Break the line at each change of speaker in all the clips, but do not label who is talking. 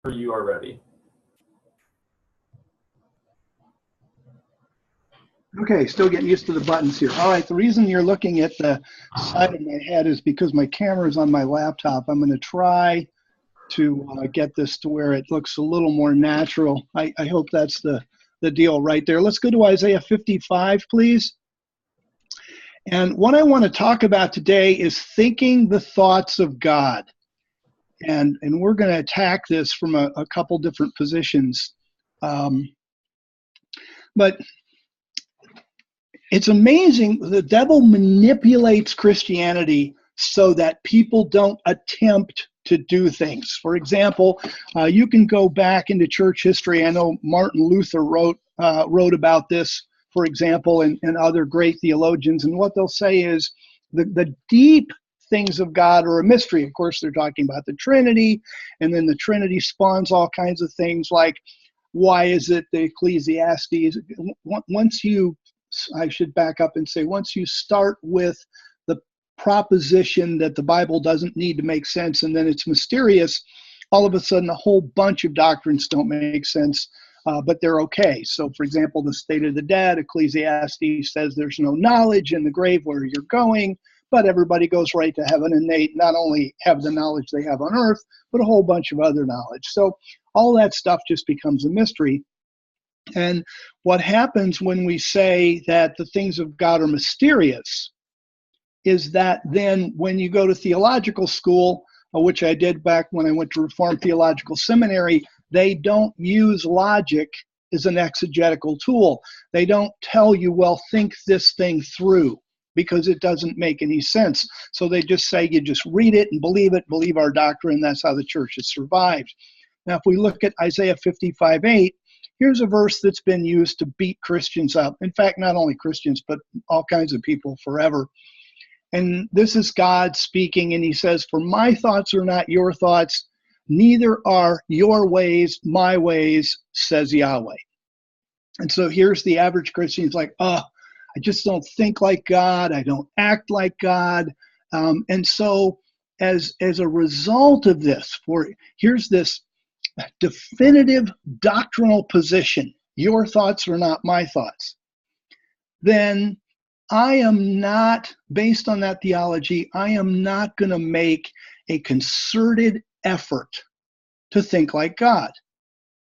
you are ready.
Okay, still getting used to the buttons here. All right, the reason you're looking at the side of my head is because my camera is on my laptop. I'm going to try to get this to where it looks a little more natural. I hope that's the deal right there. Let's go to Isaiah 55, please. And what I want to talk about today is thinking the thoughts of God. And we're going to attack this from a couple different positions. But it's amazing. The devil manipulates Christianity so that people don't attempt to do things. For example, you can go back into church history. I know Martin Luther wrote about this, for example, and other great theologians. And what they'll say is the deep things of God are a mystery. Of course, they're talking about the Trinity, and then the Trinity spawns all kinds of things like, why is it the Ecclesiastes? I should back up and say, once you start with the proposition that the Bible doesn't need to make sense and then it's mysterious, all of a sudden a whole bunch of doctrines don't make sense, but they're okay. So, for example, the state of the dead, Ecclesiastes says there's no knowledge in the grave where you're going, but everybody goes right to heaven, and they not only have the knowledge they have on earth, but a whole bunch of other knowledge. So all that stuff just becomes a mystery. And what happens when we say that the things of God are mysterious is that then when you go to theological school, which I did back when I went to Reformed Theological Seminary, they don't use logic as an exegetical tool. They don't tell you, well, think this thing through, because it doesn't make any sense. So they just say, you just read it and believe our doctrine. That's how the church has survived. Now, if we look at Isaiah 55:8, here's a verse that's been used to beat Christians up. In fact, not only Christians, but all kinds of people forever. And this is God speaking, and he says, for my thoughts are not your thoughts, neither are your ways my ways, says Yahweh. And so here's the average Christian. He's like, I just don't think like God. I don't act like God. And so as a result of this, here's this definitive doctrinal position, your thoughts are not my thoughts, then I am not, based on that theology, I am not going to make a concerted effort to think like God,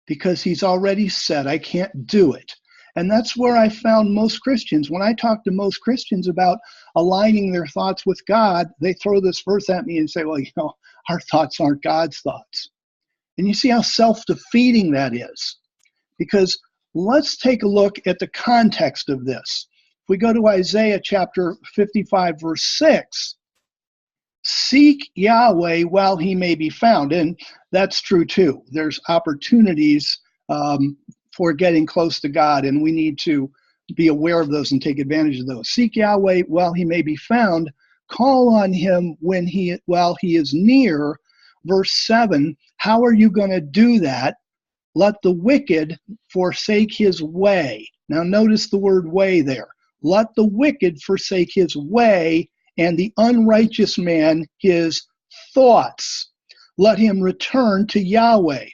because he's already said I can't do it. And that's where I found most Christians. When I talk to most Christians about aligning their thoughts with God, they throw this verse at me and say, well, our thoughts aren't God's thoughts. And you see how self-defeating that is. Because let's take a look at the context of this. If we go to Isaiah chapter 55, verse 6, seek Yahweh while he may be found. And that's true too. There's opportunities for getting close to God, and we need to be aware of those and take advantage of those. Seek Yahweh while he may be found. Call on him while he is near. Verse 7, how are you going to do that? Let the wicked forsake his way. Now notice the word way there. Let the wicked forsake his way, and the unrighteous man his thoughts. Let him return to Yahweh.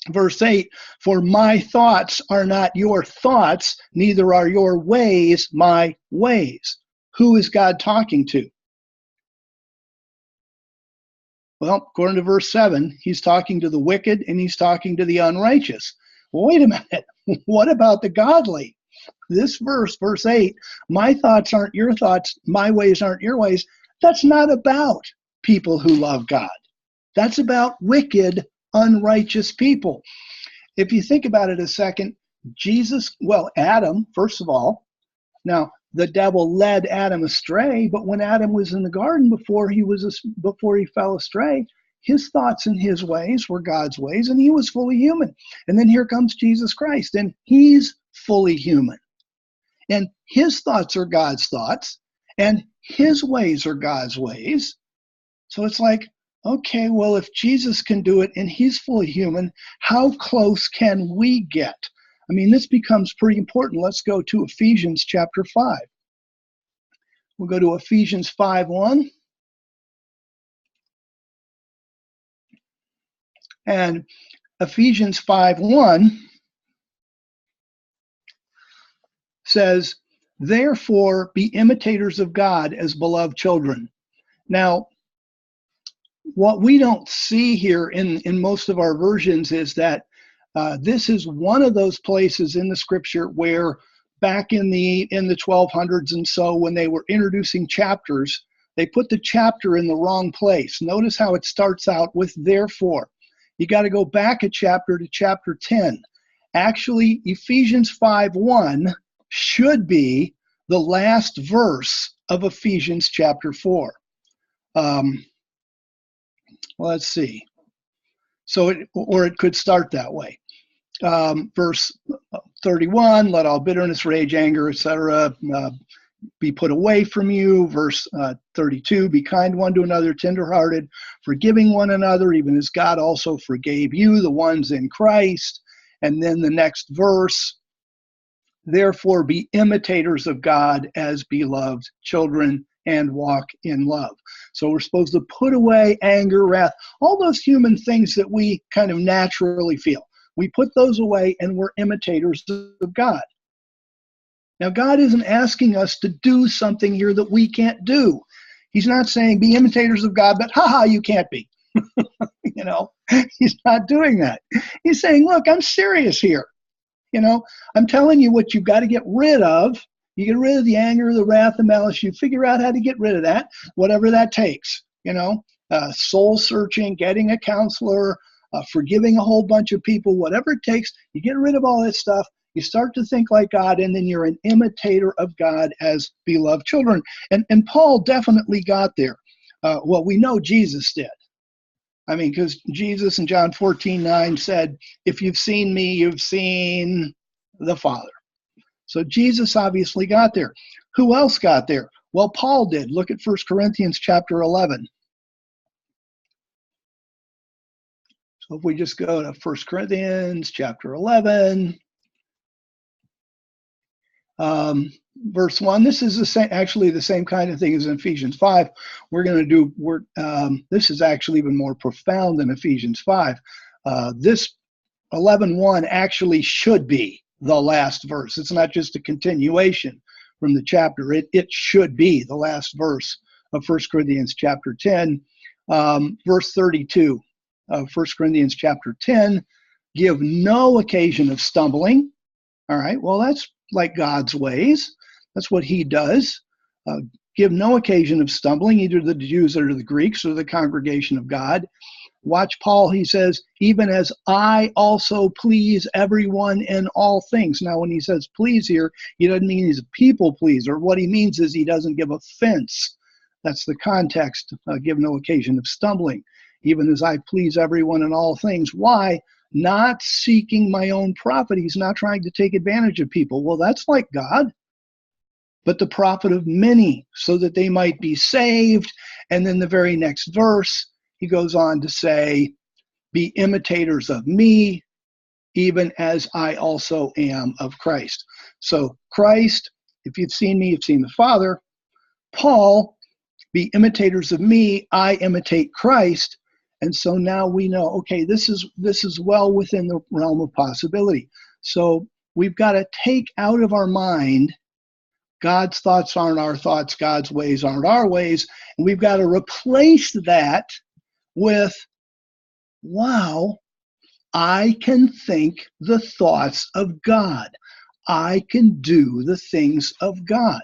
Verse 8, for my thoughts are not your thoughts, neither are your ways my ways. Who is God talking to? Well, according to verse 7, he's talking to the wicked and he's talking to the unrighteous. Well, wait a minute. What about the godly? This verse, verse 8, my thoughts aren't your thoughts, my ways aren't your ways. That's not about people who love God. That's about wicked, unrighteous people. If you think about it a second, Adam, first of all, now the devil led Adam astray, but when Adam was in the garden before he fell astray, his thoughts and his ways were God's ways, and he was fully human. And then here comes Jesus Christ, and he's fully human. And his thoughts are God's thoughts, and his ways are God's ways. So it's like, okay, well, if Jesus can do it and he's fully human, how close can we get? I mean, this becomes pretty important. Let's go to Ephesians chapter 5. We'll go to Ephesians 5:1. And Ephesians 5:1 says, therefore be imitators of God as beloved children. Now, what we don't see here in most of our versions is that this is one of those places in the scripture where back in the 1200s and so, when they were introducing chapters, they put the chapter in the wrong place. Notice how it starts out with therefore. You got to go back a chapter to chapter 10. Actually, Ephesians 5:1 should be the last verse of Ephesians chapter 4. Let's see. So, it could start that way. Verse 31, let all bitterness, rage, anger, etc. Be put away from you. Verse 32, be kind one to another, tenderhearted, forgiving one another, even as God also forgave you, the ones in Christ. And then the next verse, therefore be imitators of God as beloved children and walk in love. So we're supposed to put away anger, wrath, all those human things that we kind of naturally feel. We put those away and we're imitators of God. Now, God isn't asking us to do something here that we can't do. He's not saying be imitators of God, but you can't be. He's not doing that. He's saying, look, I'm serious here. I'm telling you what you've got to get rid of. You get rid of the anger, the wrath, the malice. You figure out how to get rid of that, whatever that takes. Soul searching, getting a counselor, forgiving a whole bunch of people, whatever it takes. You get rid of all that stuff. You start to think like God, and then you're an imitator of God as beloved children. And Paul definitely got there. We know Jesus did. I mean, because Jesus in John 14:9 said, if you've seen me, you've seen the Father. So Jesus obviously got there. Who else got there? Well, Paul did. Look at 1 Corinthians chapter 11. So if we just go to 1 Corinthians chapter 11, verse 1, this is actually the same kind of thing as in Ephesians 5. This is actually even more profound than Ephesians 5. This 11:1 actually should be the last verse. It's not just a continuation from the chapter. It should be the last verse of 1 Corinthians chapter 10. Verse 32 of 1 Corinthians chapter 10, give no occasion of stumbling. All right, well, that's like God's ways. That's what he does. Give no occasion of stumbling, either to the Jews or to the Greeks or the congregation of God. Watch Paul, he says, even as I also please everyone in all things. Now, when he says please here, he doesn't mean he's a people pleaser. What he means is he doesn't give offense. That's the context, give no occasion of stumbling. Even as I please everyone in all things. Why? Not seeking my own profit. He's not trying to take advantage of people. Well, that's like God. But the profit of many, so that they might be saved. And then the very next verse, he goes on to say, be imitators of me, even as I also am of Christ. So Christ, if you've seen me, you've seen the Father. Paul, be imitators of me, I imitate Christ. And so now we know, okay, this is well within the realm of possibility. So we've got to take out of our mind, God's thoughts aren't our thoughts, God's ways aren't our ways. And we've got to replace that with, wow, I can think the thoughts of God. I can do the things of God.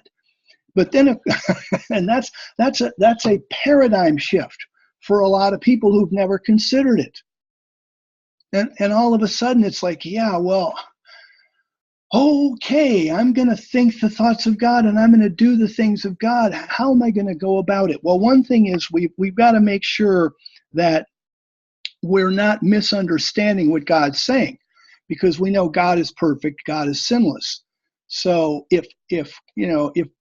But then, and that's a paradigm shift for a lot of people who've never considered it. And all of a sudden it's like, yeah, well, okay, I'm going to think the thoughts of God and I'm going to do the things of God. How am I going to go about it? Well, one thing is we've got to make sure that we're not misunderstanding what God's saying, because we know God is perfect, God is sinless. So if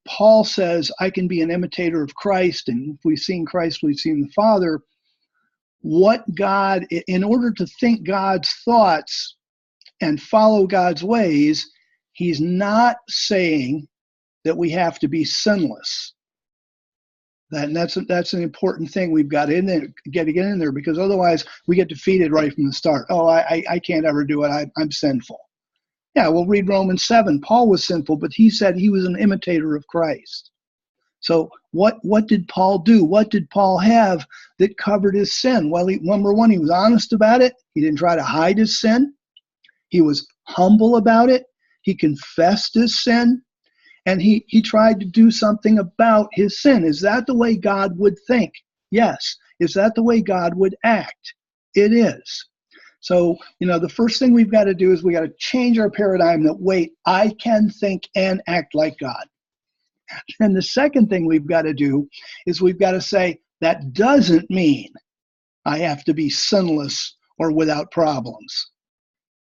Paul says I can be an imitator of Christ, and if we've seen Christ, we've seen the Father, in order to think God's thoughts and follow God's ways, he's not saying that we have to be sinless. That's an important thing we've got in there, get to get in there, because otherwise we get defeated right from the start. Oh, I can't ever do it. I'm sinful. Yeah, we'll read Romans 7. Paul was sinful, but he said he was an imitator of Christ. So what did Paul do? What did Paul have that covered his sin? Well, number one, he was honest about it. He didn't try to hide his sin. He was humble about it. He confessed his sin. And he tried to do something about his sin. Is that the way God would think? Yes. Is that the way God would act? It is. So, the first thing we've got to do is we got to change our paradigm that, wait, I can think and act like God. And the second thing we've got to do is we've got to say, that doesn't mean I have to be sinless or without problems.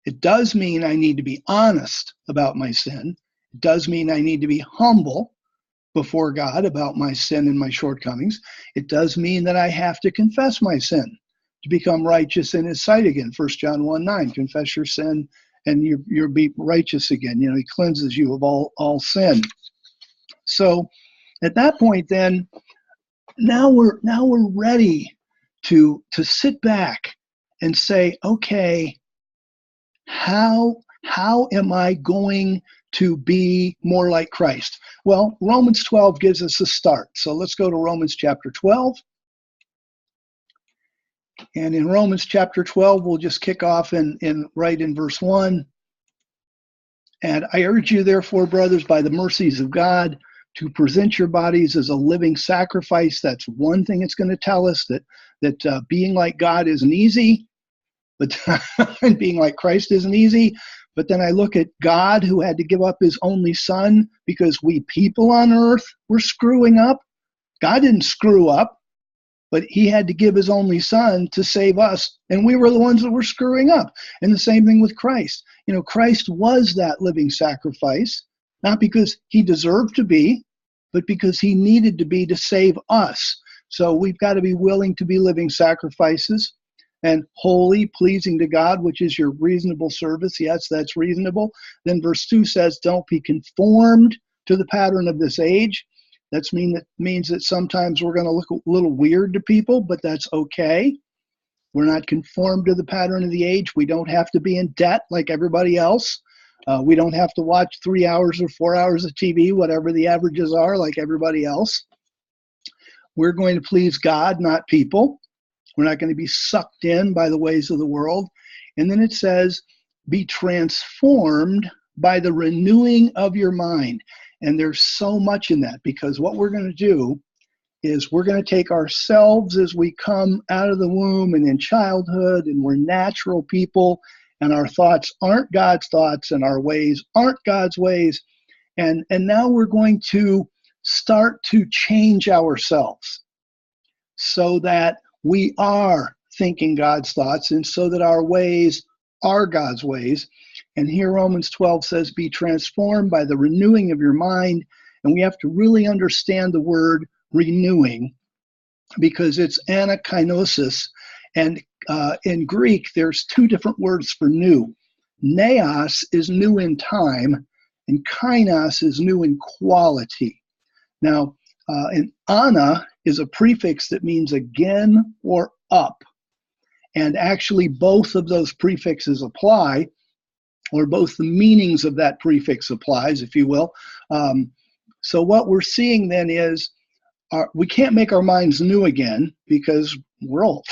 It does mean I need to be honest about my sin. It does mean I need to be humble before God about my sin and my shortcomings. It does mean that I have to confess my sin to become righteous in his sight again. 1 John 1:9, confess your sin and you'll be righteous again. He cleanses you of all sin. So at that point then, now we're ready to sit back and say, okay, how am I going to be more like Christ? Well, Romans 12 gives us a start. So let's go to Romans chapter 12. And in Romans chapter 12, we'll just kick off right in verse 1. And I urge you, therefore, brothers, by the mercies of God, to present your bodies as a living sacrifice. That's one thing it's going to tell us, that being like God isn't easy, but and being like Christ isn't easy. But then I look at God, who had to give up his only son because we people on earth were screwing up. God didn't screw up, but he had to give his only son to save us, and we were the ones that were screwing up. And the same thing with Christ. Christ was that living sacrifice, not because he deserved to be, but because he needed to be to save us. So we've got to be willing to be living sacrifices and holy, pleasing to God, which is your reasonable service. Yes, that's reasonable. Then verse 2 says, don't be conformed to the pattern of this age. That means that sometimes we're going to look a little weird to people, but that's okay. We're not conformed to the pattern of the age. We don't have to be in debt like everybody else. We don't have to watch 3 hours or 4 hours of TV, whatever the averages are, like everybody else. We're going to please God, not people. We're not going to be sucked in by the ways of the world. And then it says, be transformed by the renewing of your mind. And there's so much in that, because what we're going to do is we're going to take ourselves as we come out of the womb and in childhood, and we're natural people, and our thoughts aren't God's thoughts, and our ways aren't God's ways. And now we're going to start to change ourselves so that we are thinking God's thoughts, and so that our ways are God's ways. And here Romans 12 says, be transformed by the renewing of your mind. And we have to really understand the word renewing, because it's anakinosis. And in Greek, there's two different words for new. Neos is new in time, and kainos is new in quality. Now, and ana is a prefix that means again or up. And actually, both of those prefixes apply, or both the meanings of that prefix applies, if you will. So what we're seeing then is we can't make our minds new again because we're old.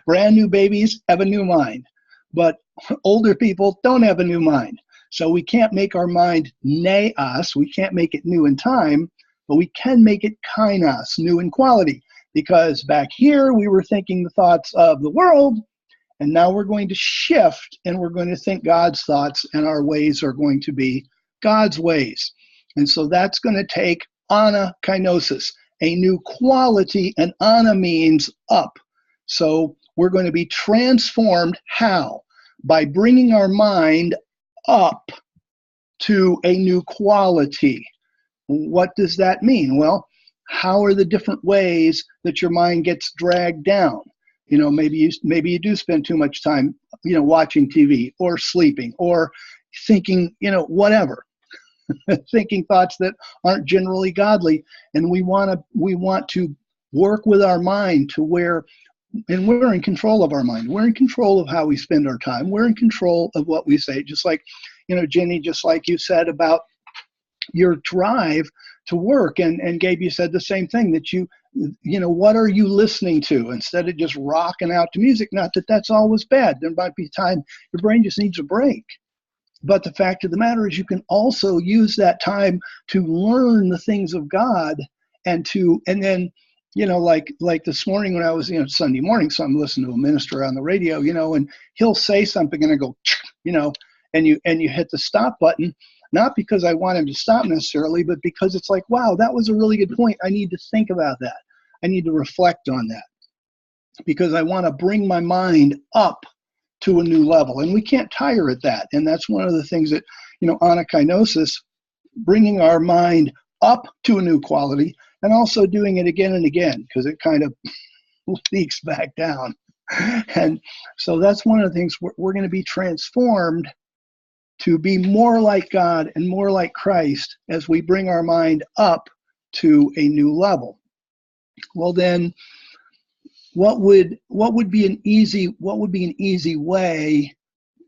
Brand new babies have a new mind, but older people don't have a new mind. So we can't make our mind neos. We can't make it new in time, but we can make it kainos, new in quality. Because back here, we were thinking the thoughts of the world, and now we're going to shift, and we're going to think God's thoughts, and our ways are going to be God's ways. And so that's going to take anakinosis, a new quality, and ana means up. So we're going to be transformed. How? By bringing our mind up to a new quality. What does that mean? Well, how are the different ways that your mind gets dragged down? Maybe you do spend too much time, watching TV or sleeping or thinking, whatever. thinking thoughts that aren't generally godly. And we want to work with our mind to where, and we're in control of our mind. We're in control of how we spend our time. We're in control of what we say. Just like, Jenny, just like you said about your drive to work, and Gabe, you said the same thing, that what are you listening to instead of just rocking out to music? Not that that's always bad. There might be time your brain just needs a break. But the fact of the matter is, you can also use that time to learn the things of God, and then, like this morning when I was, Sunday morning, so I'm listening to a minister on the radio, and he'll say something and I go, and you hit the stop button, not because I want him to stop necessarily, but because it's like, wow, that was a really good point. I need to think about that. I need to reflect on that, because I want to bring my mind up to a new level. And we can't tire at that. And that's one of the things that, anakinosis, bringing our mind up to a new quality, and also doing it again and again, because it kind of leaks back down. And so that's one of the things we're going to be transformed to be more like God and more like Christ as we bring our mind up to a new level. Well, then, what would be an easy way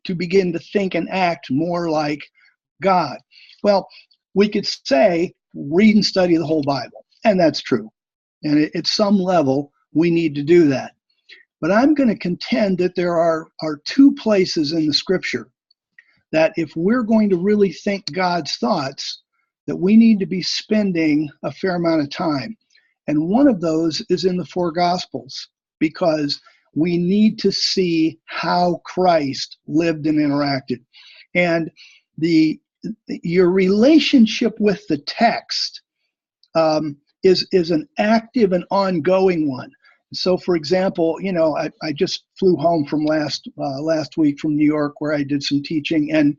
to begin to think and act more like God? Well, we could say read and study the whole Bible, and that's true. And at some level, we need to do that. But I'm going to contend that there are two places in the Scripture that if we're going to really think God's thoughts, that we need to be spending a fair amount of time. And one of those is in the four Gospels, because we need to see how Christ lived and interacted. And your relationship with the text is an active and ongoing one. So, for example, I just flew home from last week from New York, where I did some teaching, and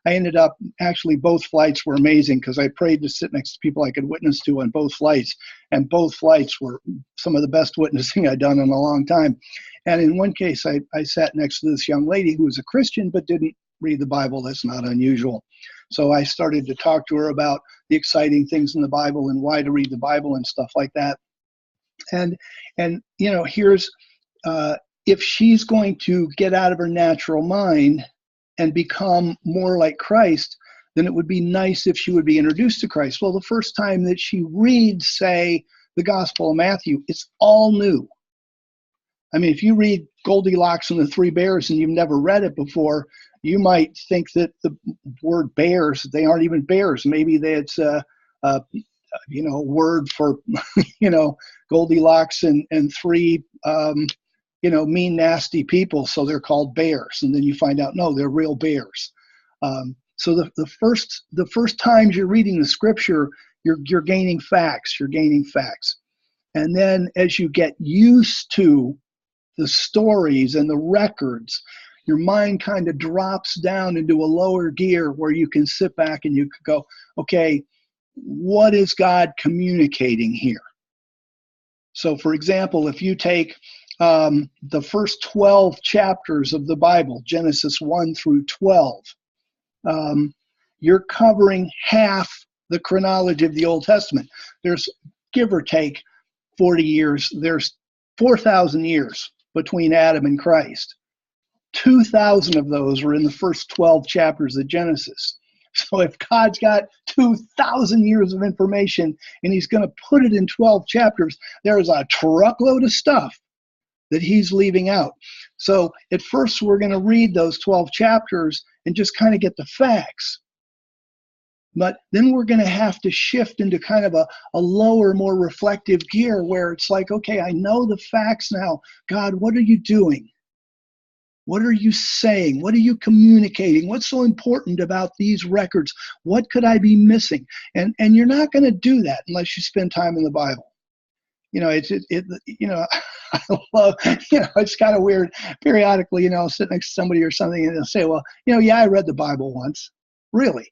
I ended up, actually, both flights were amazing, because I prayed to sit next to people I could witness to on both flights, and both flights were some of the best witnessing I'd done in a long time. And in one case, I sat next to this young lady who was a Christian but didn't read the Bible. That's not unusual. So I started to talk to her about the exciting things in the Bible and why to read the Bible and stuff like that. And here's if she's going to get out of her natural mind and become more like Christ, then it would be nice if she would be introduced to Christ. Well, the first time that she reads, say, the Gospel of Matthew, it's all new. I mean, if you read Goldilocks and the Three Bears and you've never read it before, you might think that the word bears, they aren't even bears. Maybe it's a word for, Goldilocks and three, mean, nasty people. So they're called bears. And then you find out, no, they're real bears. So the first times you're reading the Scripture, you're gaining facts. You're gaining facts. And then as you get used to the stories and the records, your mind kind of drops down into a lower gear where you can sit back and you could go, okay, what is God communicating here? So, for example, if you take the first 12 chapters of the Bible, Genesis 1 through 12, you're covering half the chronology of the Old Testament. There's, give or take, 40 years. There's 4,000 years between Adam and Christ. 2,000 of those were in the first 12 chapters of Genesis. So if God's got 2,000 years of information and he's going to put it in 12 chapters, there's a truckload of stuff that he's leaving out. So at first we're going to read those 12 chapters and just kind of get the facts. But then we're going to have to shift into kind of a lower, more reflective gear where it's like, okay, I know the facts now. God, what are you doing? What are you saying? What are you communicating? What's so important about these records? What could I be missing? And you're not going to do that unless you spend time in the Bible. I love, it's kind of weird. Periodically, I'll sit next to somebody or something and they'll say, well, I read the Bible once. Really?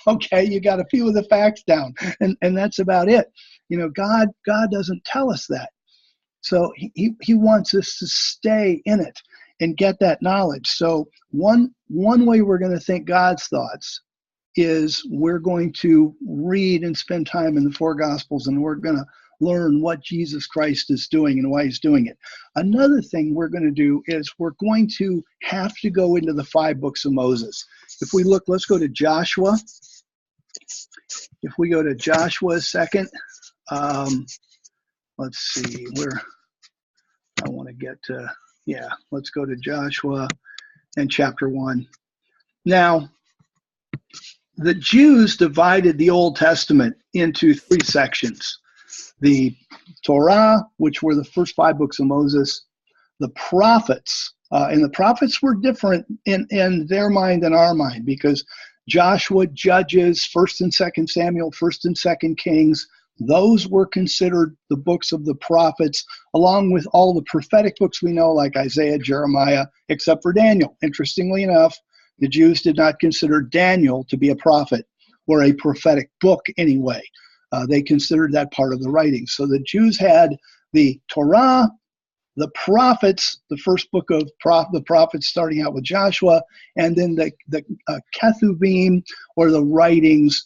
Okay, you got a few of the facts down, and that's about it. God doesn't tell us that. So he wants us to stay in it and get that knowledge. So one way we're going to think God's thoughts is we're going to read and spend time in the four Gospels, and we're going to learn what Jesus Christ is doing and why he's doing it. Another thing we're going to do is we're going to have to go into the 5 books of Moses. If we look, let's go to Joshua. If we go to Joshua a second, let's see where I want to get to. Yeah, let's go to Joshua and chapter 1. Now, the Jews divided the Old Testament into 3 sections. The Torah, which were the first 5 books of Moses, the prophets, and the prophets were different in their mind than our mind, because Joshua, Judges, 1st and 2nd Samuel, 1st and 2nd Kings, those were considered the books of the prophets, along with all the prophetic books we know, like Isaiah, Jeremiah, except for Daniel. Interestingly enough, the Jews did not consider Daniel to be a prophet or a prophetic book anyway. They considered that part of the writing. So the Jews had the Torah, the prophets, the first book of the prophets starting out with Joshua, and then the Ketuvim, or the writings,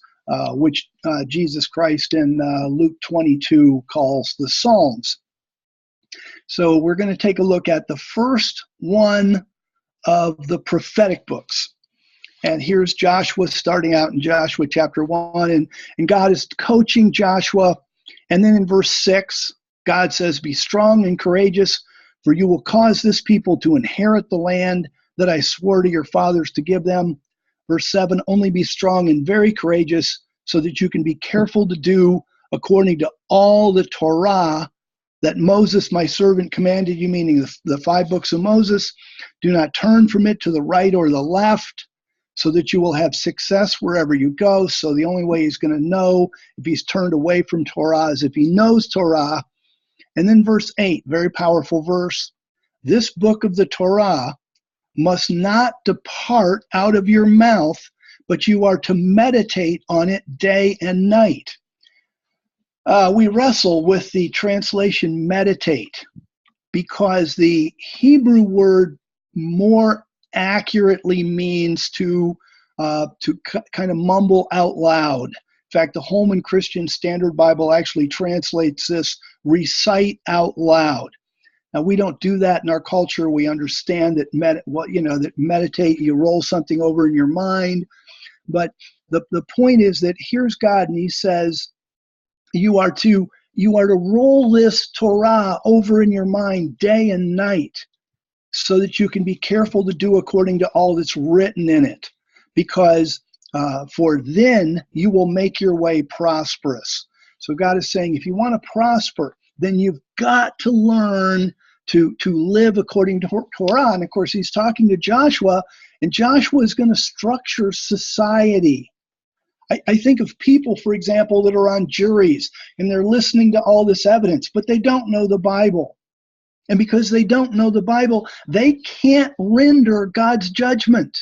which Jesus Christ in Luke 22 calls the Psalms. So we're going to take a look at the first one of the prophetic books. And here's Joshua starting out in Joshua chapter 1. And God is coaching Joshua. And then in verse 6, God says, "Be strong and courageous, for you will cause this people to inherit the land that I swore to your fathers to give them." Verse 7, "Only be strong and very courageous, so that you can be careful to do according to all the Torah that Moses, my servant, commanded you," meaning the 5 books of Moses. "Do not turn from it to the right or the left, so that you will have success wherever you go." So the only way he's going to know if he's turned away from Torah is if he knows Torah. And then verse 8, very powerful verse. "This book of the Torah must not depart out of your mouth, but you are to meditate on it day and night." We wrestle with the translation meditate, because the Hebrew word more accurately means to kind of mumble out loud. In fact, the Holman Christian Standard Bible actually translates this recite out loud. Now, we don't do that in our culture. We understand that that meditate, you roll something over in your mind. But the point is that here's God, and he says, you are to roll this Torah over in your mind day and night, so that you can be careful to do according to all that's written in it, because for then you will make your way prosperous. So God is saying, if you want to prosper, then you've got to learn to live according to Torah. And of course, he's talking to Joshua, and Joshua is going to structure society. I think of people, for example, that are on juries, and they're listening to all this evidence, but they don't know the Bible. And because they don't know the Bible, they can't render God's judgment.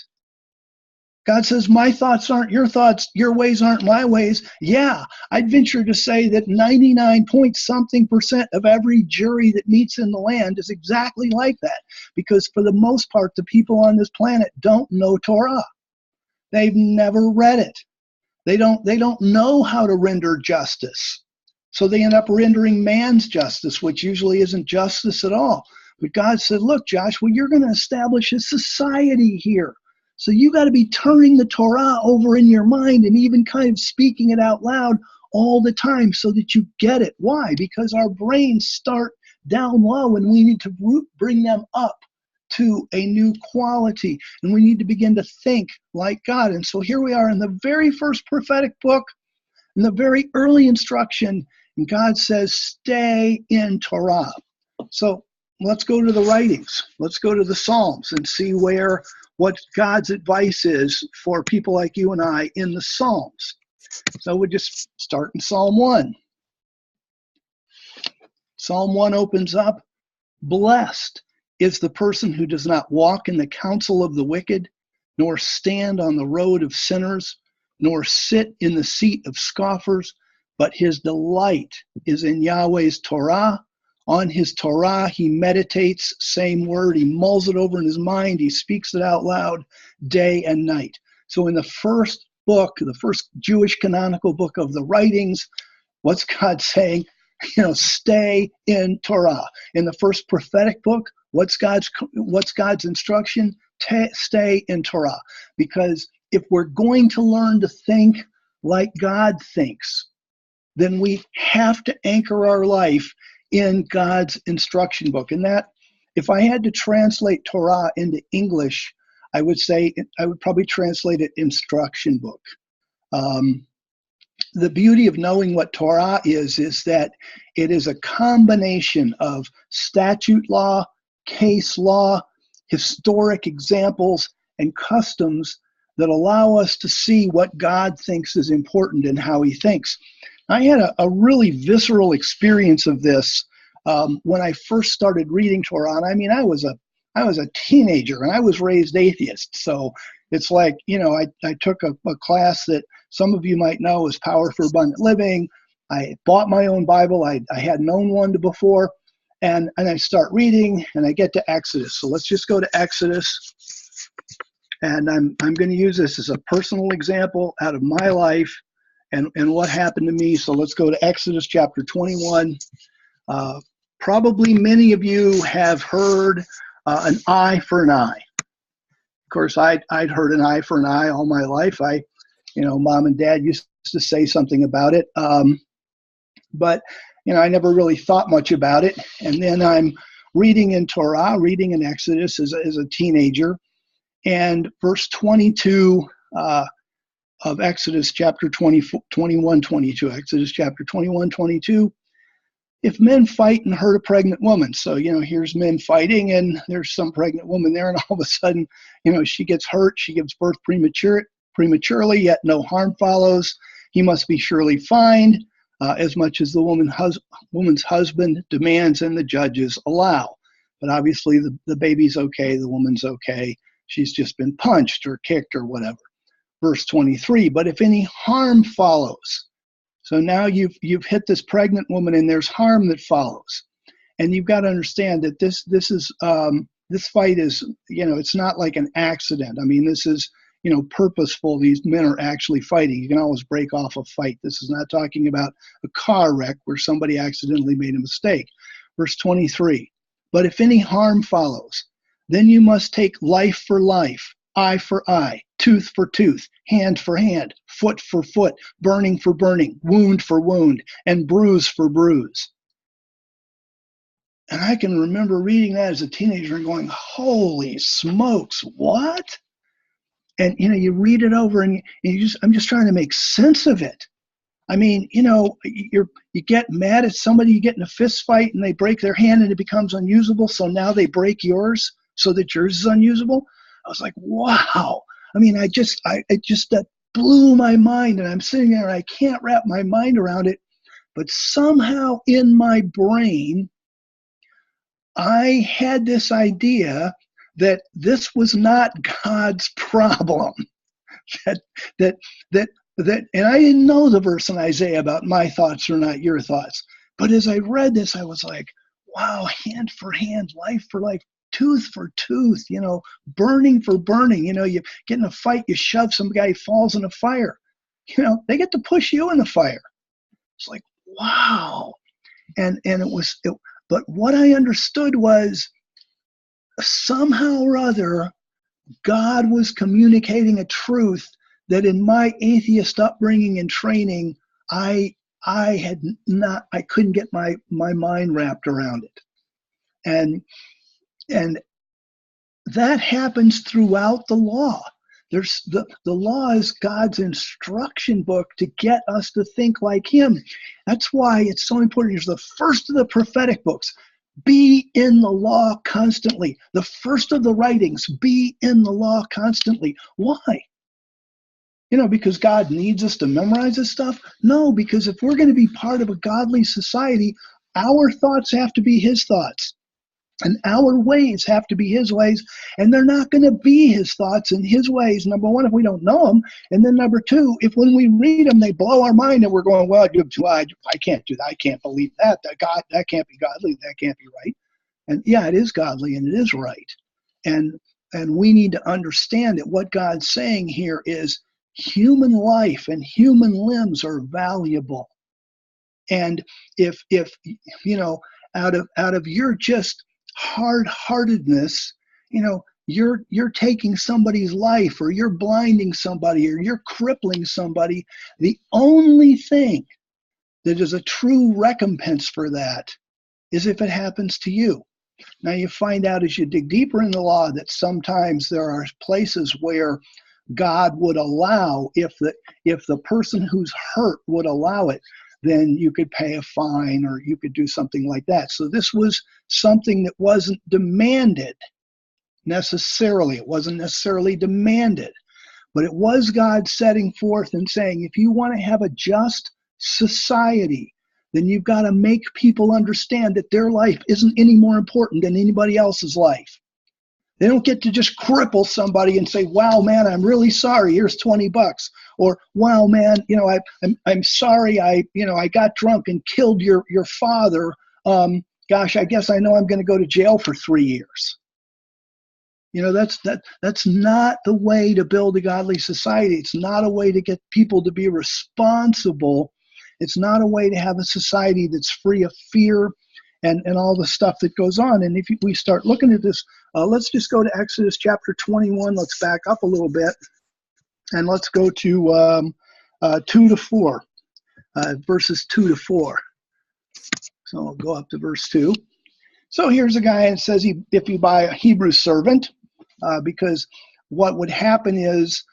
God says, my thoughts aren't your thoughts, your ways aren't my ways. Yeah, I'd venture to say that 99-point-something% of every jury that meets in the land is exactly like that. Because for the most part, the people on this planet don't know Torah. They've never read it. They don't know how to render justice. So they end up rendering man's justice, which usually isn't justice at all. But God said, look, Joshua, you're going to establish a society here. So you got to be turning the Torah over in your mind and even kind of speaking it out loud all the time so that you get it. Why? Because our brains start down low and we need to bring them up to a new quality. And we need to begin to think like God. And so here we are in the very first prophetic book, in the very early instruction. And God says, stay in Torah. So let's go to the writings. Let's go to the Psalms and see what God's advice is for people like you and I in the Psalms. So we'll just start in Psalm 1. Psalm 1 opens up, "Blessed is the person who does not walk in the counsel of the wicked, nor stand on the road of sinners, nor sit in the seat of scoffers, but his delight is in Yahweh's Torah. On his Torah he meditates," same word, he mulls it over in his mind, he speaks it out loud day and night. So in the first book, the first Jewish canonical book of the writings. What's God saying? Stay in Torah. In the first prophetic book, what's God's instruction? Stay in Torah. Because if we're going to learn to think like God thinks, then we have to anchor our life in God's instruction book. And that, if I had to translate Torah into English, I would probably translate it instruction book. The beauty of knowing what Torah is that it is a combination of statute law, case law, historic examples, and customs that allow us to see what God thinks is important and how he thinks. I had a really visceral experience of this when I first started reading Torah. And I mean, I was a teenager and I was raised atheist. So it's like, I took a class that some of you might know is Power for Abundant Living. I bought my own Bible. I hadn't owned one before. And I start reading and I get to Exodus. So let's just go to Exodus. And I'm going to use this as a personal example out of my life and what happened to me. So let's go to Exodus chapter 21. Probably many of you have heard an eye for an eye. Of course, I'd heard an eye for an eye all my life. Mom and Dad used to say something about it. But I never really thought much about it. And then I'm reading in Torah, reading in Exodus as a teenager. And verse 22 of Exodus chapter 21, 22. Exodus chapter 21, 22. If men fight and hurt a pregnant woman, so, here's men fighting and there's some pregnant woman there, and all of a sudden, she gets hurt, she gives birth prematurely, yet no harm follows. He must be surely fined as much as the woman's husband demands and the judges allow. But obviously the baby's okay, the woman's okay. She's just been punched or kicked or whatever. Verse 23, but if any harm follows, so now you've hit this pregnant woman and there's harm that follows. And you've got to understand that this fight is, it's not like an accident. I mean, this is, purposeful. These men are actually fighting. You can always break off a fight. This is not talking about a car wreck where somebody accidentally made a mistake. Verse 23, but if any harm follows, then you must take life for life, eye for eye, tooth for tooth, hand for hand, foot for foot, burning for burning, wound for wound, and bruise for bruise. And I can remember reading that as a teenager and going, holy smokes, what? And, you read it over and I'm just trying to make sense of it. I mean, you get mad at somebody, you get in a fist fight and they break their hand and it becomes unusable. So now they break yours so that yours is unusable. I was like, wow. I mean, that blew my mind, and I'm sitting there and I can't wrap my mind around it. But somehow in my brain, I had this idea that this was not God's problem. And I didn't know the verse in Isaiah about my thoughts are not your thoughts. But as I read this, I was like, wow, hand for hand, life for life, tooth for tooth, burning for burning. You get in a fight, you shove some guy, he falls in a fire. They get to push you in the fire. It's like, wow. But what I understood was somehow or other, God was communicating a truth that in my atheist upbringing and training, I couldn't get my mind wrapped around it. And that happens throughout the law. There's the law is God's instruction book to get us to think like him. That's why it's so important. It's the first of the prophetic books. Be in the law constantly. The first of the writings, be in the law constantly. Why? Because God needs us to memorize this stuff? No, because if we're going to be part of a godly society, our thoughts have to be his thoughts. And our ways have to be his ways, and they're not going to be his thoughts and his ways, number one, if we don't know them. And then number two, if when we read them, they blow our mind and we're going, well, I can't do that. I can't believe that. That can't be godly. That can't be right. And yeah, it is godly and it is right. And we need to understand that what God's saying here is human life and human limbs are valuable. And if out of your just hard-heartedness, you're taking somebody's life, or you're blinding somebody, or you're crippling somebody, the only thing that is a true recompense for that is if it happens to you. Now you find out as you dig deeper in the law that sometimes there are places where God would allow, if the person who's hurt would allow it, then you could pay a fine or you could do something like that. So this was something that wasn't demanded necessarily. It wasn't necessarily demanded, but it was God setting forth and saying, if you want to have a just society, then you've got to make people understand that their life isn't any more important than anybody else's life. They don't get to just cripple somebody and say, wow, man, I'm really sorry, here's $20. Or, wow, man, I'm sorry, I got drunk and killed your father. Gosh, I guess I know I'm going to go to jail for 3 years. That's not the way to build a godly society. It's not a way to get people to be responsible. It's not a way to have a society that's free of fear and all the stuff that goes on. And if we start looking at this, let's just go to Exodus chapter 21. Let's back up a little bit, and let's go to 2 to 4, verses 2 to 4. So I'll go up to verse 2. So here's a guy and says, if you buy a Hebrew servant, because what would happen is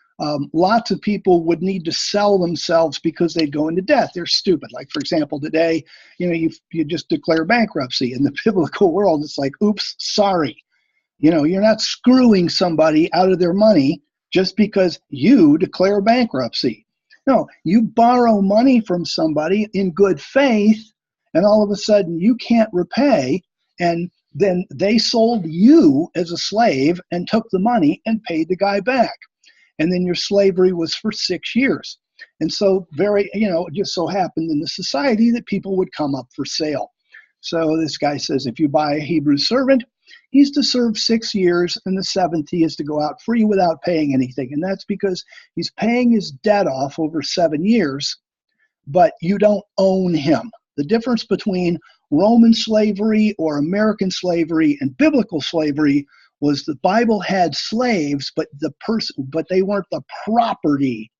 lots of people would need to sell themselves because they'd go into debt. They're stupid. Like, for example, today, you just declare bankruptcy. In the biblical world, it's like, oops, sorry. You're not screwing somebody out of their money just because you declare bankruptcy. No, you borrow money from somebody in good faith, and all of a sudden you can't repay, and then they sold you as a slave and took the money and paid the guy back. And then your slavery was for 6 years. And so it just so happened in the society that people would come up for sale. So this guy says, if you buy a Hebrew servant, he's to serve 6 years, and the 7th he is to go out free without paying anything. And that's because he's paying his debt off over 7 years, but you don't own him. The difference between Roman slavery or American slavery and biblical slavery was the Bible had slaves, but they weren't the property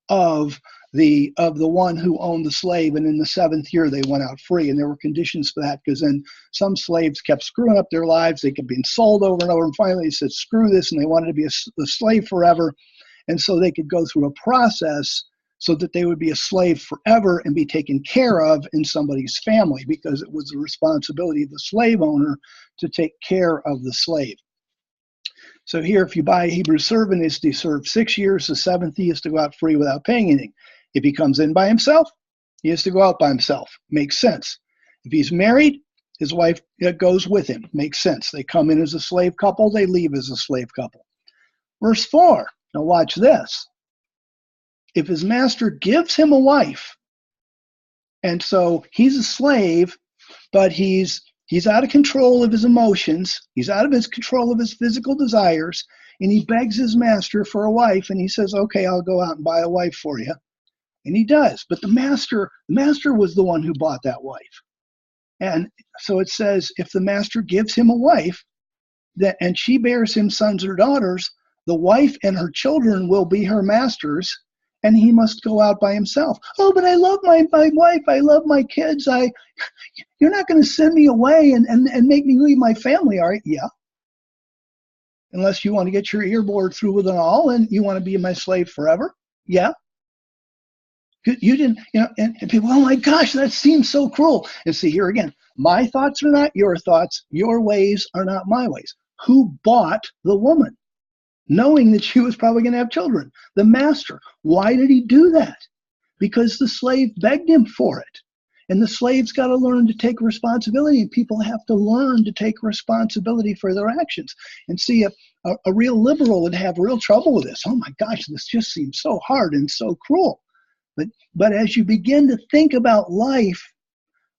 of the one who owned the slave. And in the 7th year, they went out free. And there were conditions for that, because then some slaves kept screwing up their lives. They kept being sold over and over. And finally, they said, screw this. And they wanted to be a slave forever. And so they could go through a process so that they would be a slave forever and be taken care of in somebody's family, because it was the responsibility of the slave owner to take care of the slave. So here, if you buy a Hebrew servant, is to serve 6 years. The 7th, he is to go out free without paying anything. If he comes in by himself, he is to go out by himself. Makes sense. If he's married, his wife goes with him. Makes sense. They come in as a slave couple. They leave as a slave couple. Verse 4. Now watch this. If his master gives him a wife, and so he's a slave, but he's out of control of his emotions, he's out of his control of his physical desires, and he begs his master for a wife, and he says, okay, I'll go out and buy a wife for you. And he does. But the master was the one who bought that wife. And so it says, if the master gives him a wife, and she bears him sons or daughters, the wife and her children will be her master's, and he must go out by himself. Oh, but I love my wife. I love my kids. You're not going to send me away and make me leave my family, are you? Yeah. Unless you want to get your ear bored through with it all and you want to be my slave forever. Yeah. You didn't, and people, oh my gosh, that seems so cruel. And see, here again, my thoughts are not your thoughts. Your ways are not my ways. Who bought the woman? Knowing that she was probably going to have children. The master. Why did he do that? Because the slave begged him for it. And the slave's got to learn to take responsibility, and people have to learn to take responsibility for their actions. And see, a real liberal would have real trouble with this. Oh my gosh, this just seems so hard and so cruel. But as you begin to think about life,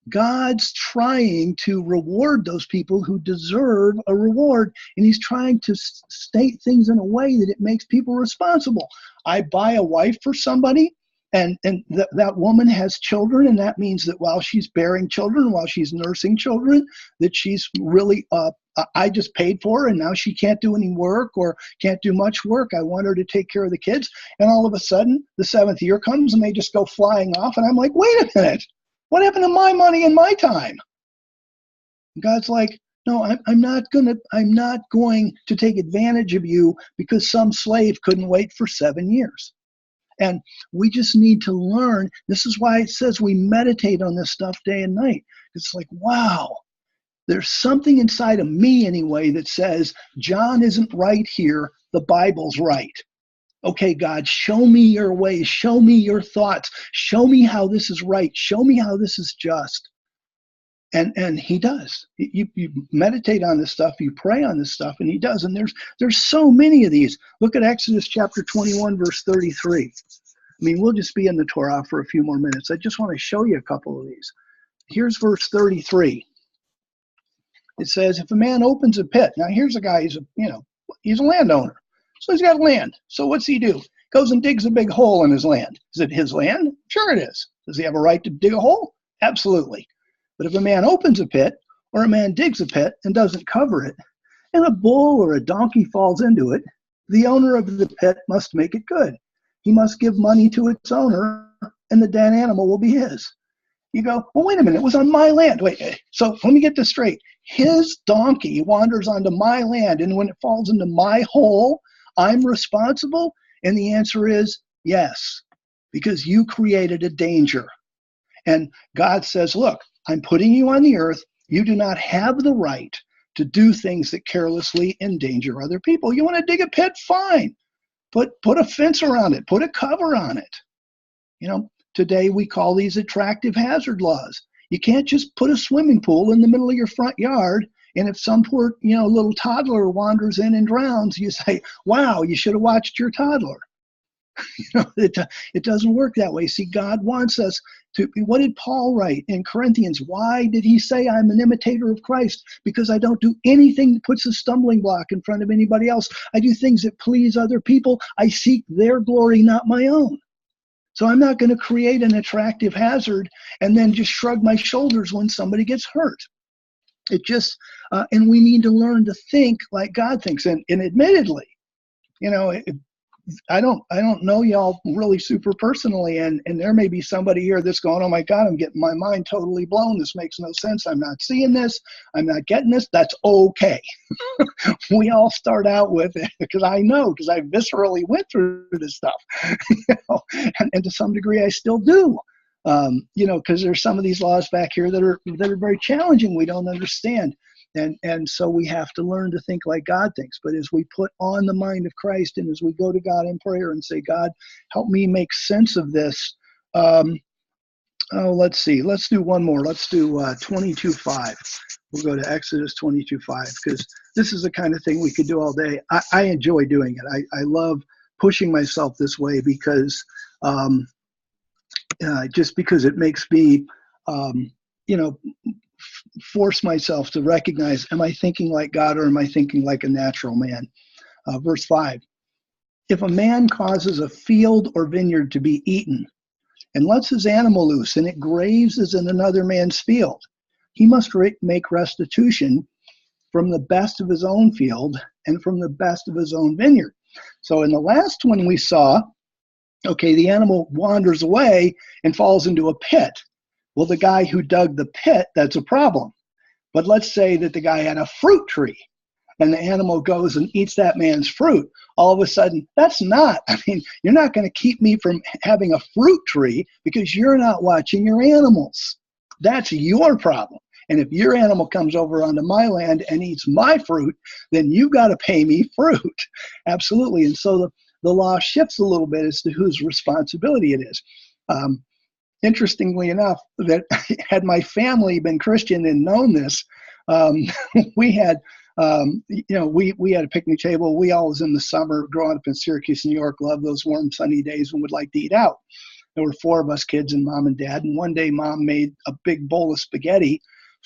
God's trying to reward those people who deserve a reward, and he's trying to state things in a way that it makes people responsible. I buy a wife for somebody, and that woman has children, and that means that while she's bearing children, while she's nursing children, that she's really I just paid for her, and now she can't do any work or can't do much work. I want her to take care of the kids. And all of a sudden, the 7th year comes and they just go flying off. And I'm like, wait a minute, what happened to my money and my time? And God's like, no, I'm not going to take advantage of you because some slave couldn't wait for 7 years. And we just need to learn. This is why it says we meditate on this stuff day and night. It's like, wow. There's something inside of me anyway that says, John isn't right here, the Bible's right. Okay, God, show me your ways, show me your thoughts, show me how this is right, show me how this is just. And he does. You meditate on this stuff, you pray on this stuff, and he does. And there's so many of these. Look at Exodus chapter 21, verse 33. I mean, we'll just be in the Torah for a few more minutes. I just want to show you a couple of these. Here's verse 33. It says, if a man opens a pit, now here's a guy, he's a landowner. So he's got land. So what's he do? Goes and digs a big hole in his land. Is it his land? Sure it is. Does he have a right to dig a hole? Absolutely. But if a man opens a pit, or a man digs a pit and doesn't cover it, and a bull or a donkey falls into it, the owner of the pit must make it good. He must give money to its owner, and the dead animal will be his. You go, well, wait a minute, it was on my land. Wait, so let me get this straight. His donkey wanders onto my land, and when it falls into my hole, I'm responsible? And the answer is yes, because you created a danger. And God says, look, I'm putting you on the earth. You do not have the right to do things that carelessly endanger other people. You want to dig a pit? Fine. Put a fence around it. Put a cover on it. Today we call these attractive hazard laws. You can't just put a swimming pool in the middle of your front yard, and if some poor, little toddler wanders in and drowns, you say, wow, you should have watched your toddler. It doesn't work that way. See, God wants us to, what did Paul write in Corinthians? Why did he say I'm an imitator of Christ? Because I don't do anything that puts a stumbling block in front of anybody else. I do things that please other people. I seek their glory, not my own. So I'm not going to create an attractive hazard and then just shrug my shoulders when somebody gets hurt. It just, and we need to learn to think like God thinks. And admittedly, I don't know y'all really super personally, and there may be somebody here that's going, oh my God, I'm getting my mind totally blown. This makes no sense. I'm not seeing this. I'm not getting this. That's okay. We all start out with it because I viscerally went through this stuff, and to some degree I still do. Because there's some of these laws back here that are very challenging. We don't understand. And so we have to learn to think like God thinks. But as we put on the mind of Christ and as we go to God in prayer and say, God, help me make sense of this. Let's see. Let's do one more. Let's do 22:5. We'll go to Exodus 22:5 because this is the kind of thing we could do all day. I enjoy doing it. I love pushing myself this way because just because it makes me, force myself to recognize, am I thinking like God or am I thinking like a natural man? Verse 5, if a man causes a field or vineyard to be eaten and lets his animal loose and it grazes in another man's field, he must make restitution from the best of his own field and from the best of his own vineyard. So in the last one we saw, okay, the animal wanders away and falls into a pit. Well, the guy who dug the pit, that's a problem. But let's say that the guy had a fruit tree and the animal goes and eats that man's fruit. All of a sudden, you're not going to keep me from having a fruit tree because you're not watching your animals. That's your problem. And if your animal comes over onto my land and eats my fruit, then you've got to pay me fruit. Absolutely. And so the law shifts a little bit as to whose responsibility it is. Interestingly enough, that had my family been Christian and known this, we had, we had a picnic table. We always in the summer, growing up in Syracuse, New York, loved those warm sunny days and would like to eat out. There were four of us kids and mom and dad. And one day mom made a big bowl of spaghetti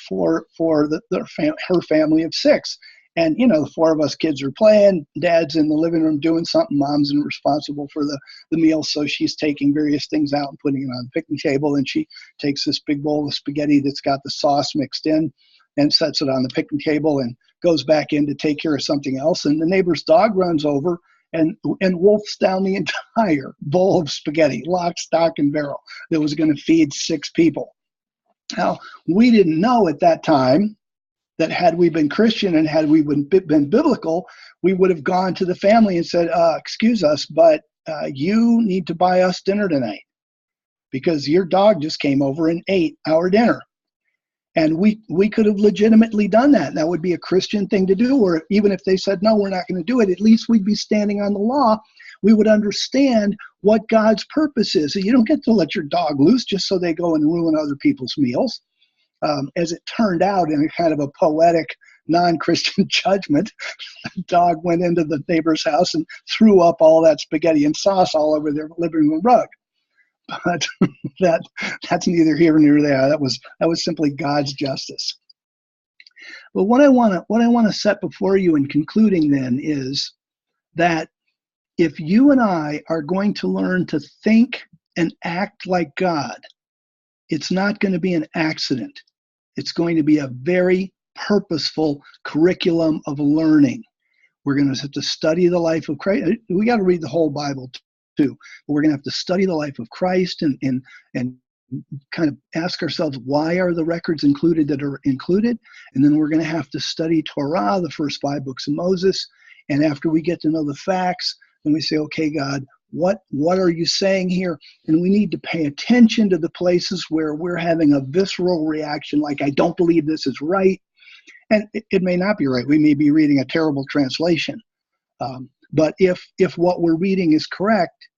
for her family of six. And, the four of us kids are playing. Dad's in the living room doing something. Mom's responsible for the meal. So she's taking various things out and putting it on the picnic table. And she takes this big bowl of spaghetti that's got the sauce mixed in and sets it on the picnic table and goes back in to take care of something else. And the neighbor's dog runs over and wolfs down the entire bowl of spaghetti, lock, stock, and barrel, that was going to feed six people. Now, we didn't know at that time that had we been Christian and had we been biblical, we would have gone to the family and said, excuse us, but you need to buy us dinner tonight because your dog just came over and ate our dinner. And we could have legitimately done that. That would be a Christian thing to do. Or even if they said, no, we're not going to do it, at least we'd be standing on the law. We would understand what God's purpose is. You don't get to let your dog loose just so they go and ruin other people's meals. As it turned out, in a kind of a poetic, non-Christian judgment, the dog went into the neighbor's house and threw up all that spaghetti and sauce all over their living room rug. But that's neither here nor there. That was simply God's justice. But what I want to set before you in concluding then is that if you and I are going to learn to think and act like God, it's not going to be an accident. It's going to be a very purposeful curriculum of learning. We're going to have to study the life of Christ. We got to read the whole Bible too. But we're going to have to study the life of Christ and kind of ask ourselves, why are the records included that are included? And then we're going to have to study Torah, the first 5 books of Moses. And after we get to know the facts, then we say, okay, God, what are you saying here? And we need to pay attention to the places where we're having a visceral reaction, like, I don't believe this is right. And it may not be right. We may be reading a terrible translation. But if what we're reading is correct,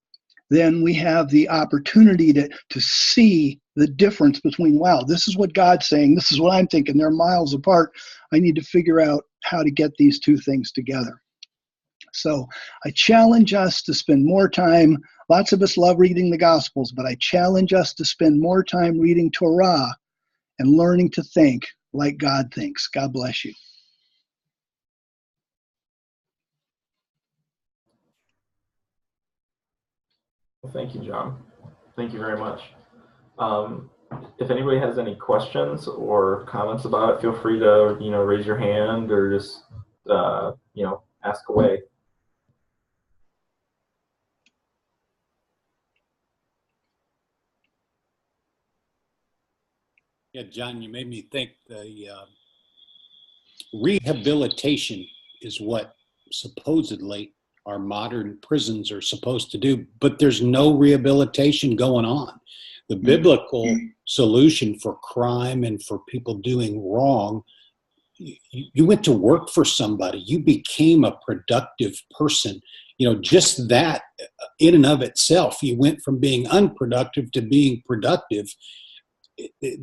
then we have the opportunity to see the difference between, wow, this is what God's saying, this is what I'm thinking, they're miles apart. I need to figure out how to get these two things together. So I challenge us to spend more time. Lots of us love reading the Gospels, but I challenge us to spend more time reading Torah and learning to think like God thinks. God bless you.
Well, thank you, John. Thank you very much. If anybody has any questions or comments about it, feel free to raise your hand or just ask away.
Yeah, John, you made me think the rehabilitation is what supposedly our modern prisons are supposed to do, but there's no rehabilitation going on. The biblical solution for crime and for people doing wrong, you went to work for somebody, you became a productive person. Just that in and of itself, you went from being unproductive to being productive.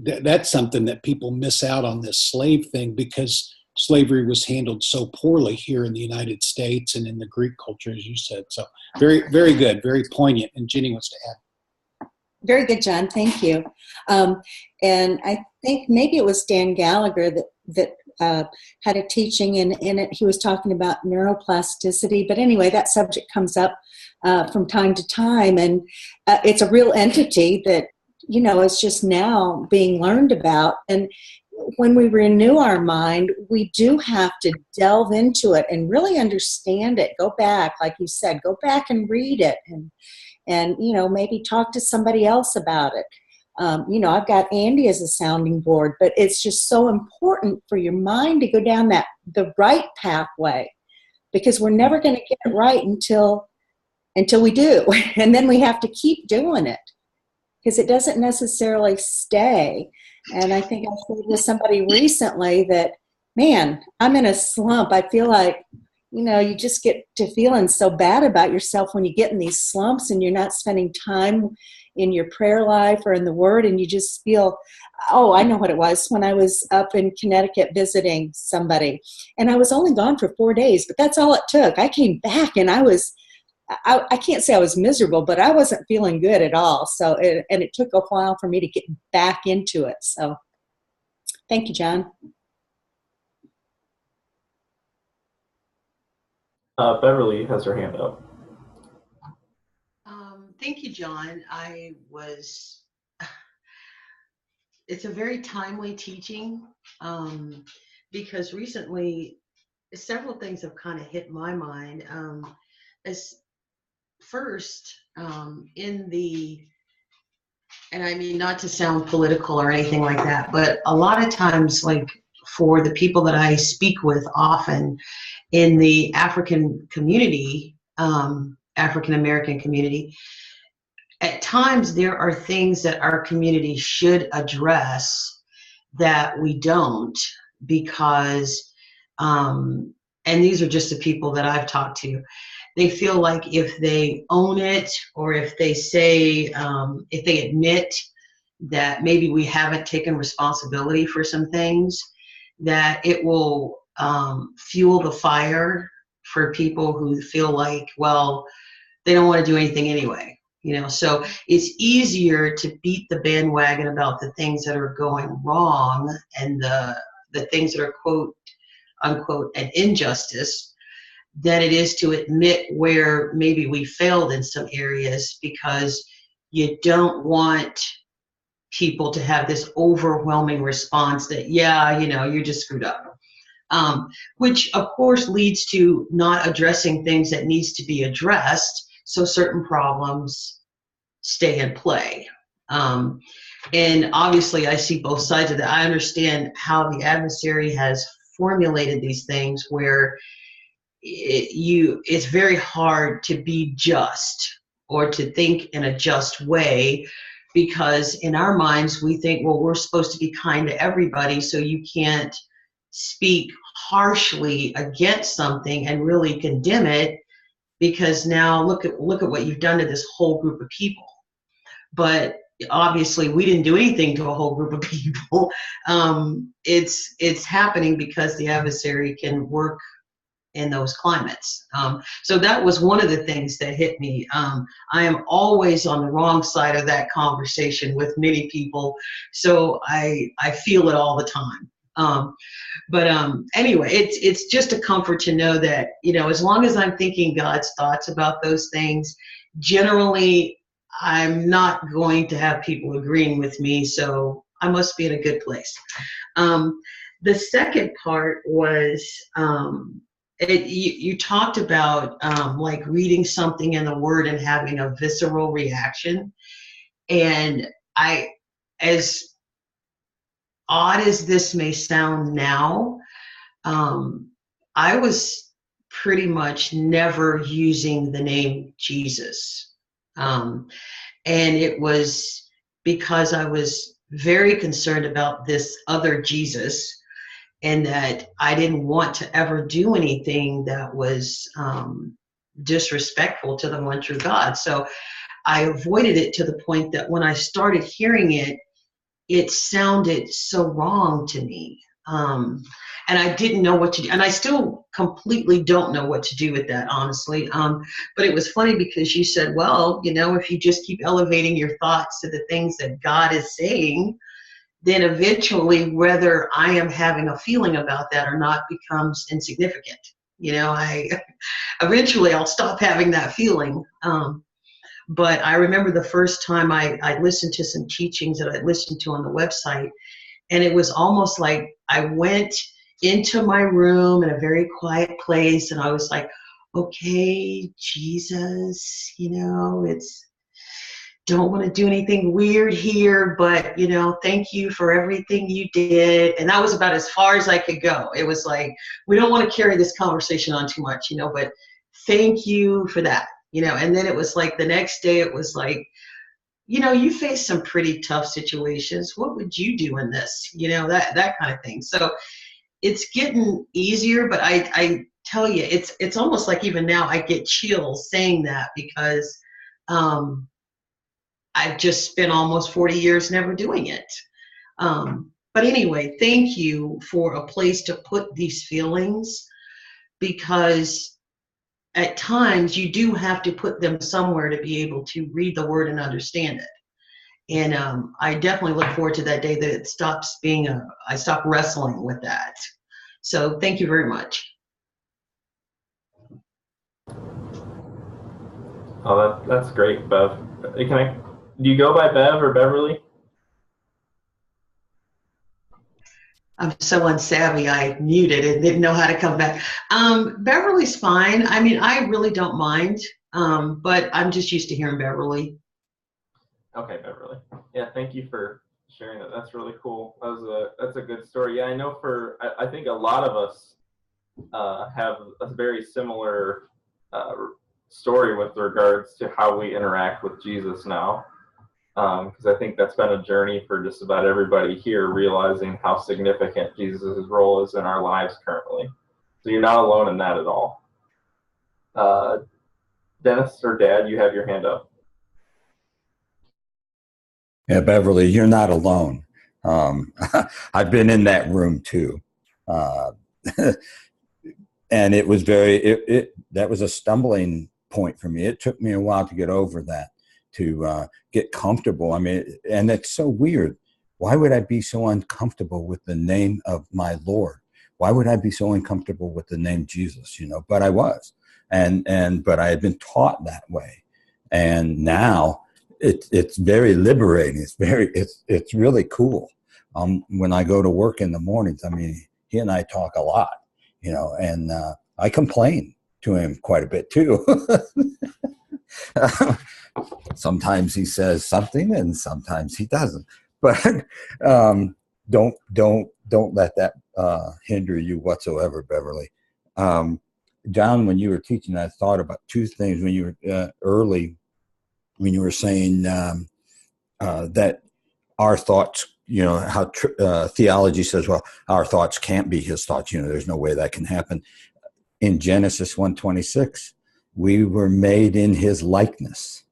That's something that people miss out on, this slave thing, because slavery was handled so poorly here in the United States and in the Greek culture, as you said. So very, very good, very poignant. And Jenny wants to add.
Very good, John. Thank you. And I think maybe it was Dan Gallagher that had a teaching, and in it he was talking about neuroplasticity. But anyway, that subject comes up from time to time, and it's a real entity that is just now being learned about. And when we renew our mind, we do have to delve into it and really understand it. Go back, like you said, go back and read it, and maybe talk to somebody else about it. I've got Andy as a sounding board, but it's just so important for your mind to go down the right pathway, because we're never going to get it right until we do. And then we have to keep doing it, because it doesn't necessarily stay. And I think I said to somebody recently that, man, I'm in a slump. I feel like, you just get to feeling so bad about yourself when you get in these slumps and you're not spending time in your prayer life or in the Word, and you just feel, oh, I know what it was when I was up in Connecticut visiting somebody. And I was only gone for 4 days, but that's all it took. I came back and I was I can't say I was miserable, but I wasn't feeling good at all. So, and it took a while for me to get back into it. So thank you, John.
Beverly has her hand up.
Thank you, John. It's a very timely teaching, because recently several things have kind of hit my mind. As first, and I mean, not to sound political or anything like that, but a lot of times, like for the people that I speak with often in the African community, African American community, at times there are things that our community should address that we don't, because, and these are just the people that I've talked to, they feel like if they own it, or if they say, if they admit that maybe we haven't taken responsibility for some things, that it will fuel the fire for people who feel like, well, they don't want to do anything anyway. So it's easier to beat the bandwagon about the things that are going wrong and the things that are quote unquote an injustice than it is to admit where maybe we failed in some areas, because you don't want people to have this overwhelming response that, yeah, you're just screwed up. Which of course leads to not addressing things that needs to be addressed. So certain problems stay in play. And obviously I see both sides of that. I understand how the adversary has formulated these things where it's very hard to be just or to think in a just way, because in our minds we think, well, we're supposed to be kind to everybody, so you can't speak harshly against something and really condemn it, because now look at what you've done to this whole group of people. But obviously we didn't do anything to a whole group of people. It's happening because the adversary can work in those climates. So that was one of the things that hit me. I am always on the wrong side of that conversation with many people, so I feel it all the time. But anyway, it's just a comfort to know that, as long as I'm thinking God's thoughts about those things, generally I'm not going to have people agreeing with me, so I must be in a good place. The second part was, you talked about like reading something in the Word and having a visceral reaction. And as odd as this may sound now, I was pretty much never using the name Jesus. And it was because I was very concerned about this other Jesus, and that I didn't want to ever do anything that was disrespectful to the one true God. So I avoided it to the point that when I started hearing it, it sounded so wrong to me. And I didn't know what to do. And I still completely don't know what to do with that, honestly. But it was funny because you said, well, if you just keep elevating your thoughts to the things that God is saying, then eventually whether I am having a feeling about that or not becomes insignificant. Eventually I'll stop having that feeling. But I remember the first time I listened to some teachings that I listened to on the website, and it was almost like I went into my room in a very quiet place, and I was like, okay, Jesus, it's, don't want to do anything weird here, but thank you for everything you did. And that was about as far as I could go. It was like, we don't want to carry this conversation on too much, but thank you for that. And then it was like the next day it was like, you face some pretty tough situations. What would you do in this? That kind of thing. So it's getting easier, but I tell you, it's almost like even now I get chills saying that, because I've just spent almost 40 years never doing it. But anyway, thank you for a place to put these feelings, because at times you do have to put them somewhere to be able to read the word and understand it. And I definitely look forward to that day that it stops being I stop wrestling with that. So thank you very much.
Oh, that's great, Bev. Do you go by Bev or Beverly?
I'm so unsavvy, I muted and didn't know how to come back. Beverly's fine. I mean, I really don't mind, but I'm just used to hearing Beverly.
Okay, Beverly. Yeah, thank you for sharing that. That's really cool. That's a good story. Yeah, I know I think a lot of us have a very similar story with regards to how we interact with Jesus now. Because I think that's been a journey for just about everybody here, realizing how significant Jesus' role is in our lives currently. So you're not alone in that at all. Dennis or Dad, you have your hand up.
Yeah, Beverly, you're not alone. I've been in that room too. And it was that was a stumbling point for me. It took me a while to get over that, to get comfortable. I mean, and it's so weird. Why would I be so uncomfortable with the name of my Lord? Why would I be so uncomfortable with the name Jesus? But I was, but I had been taught that way, and now it's very liberating. It's really cool. When I go to work in the mornings, I mean, he and I talk a lot, and I complain to him quite a bit too. Sometimes he says something and sometimes he doesn't, but don't let that hinder you whatsoever, Beverly. John, when you were teaching, I thought about two things when you were early, when you were saying that our thoughts, how theology says, well, our thoughts can't be his thoughts. There's no way that can happen. In Genesis 1:26, we were made in his likeness.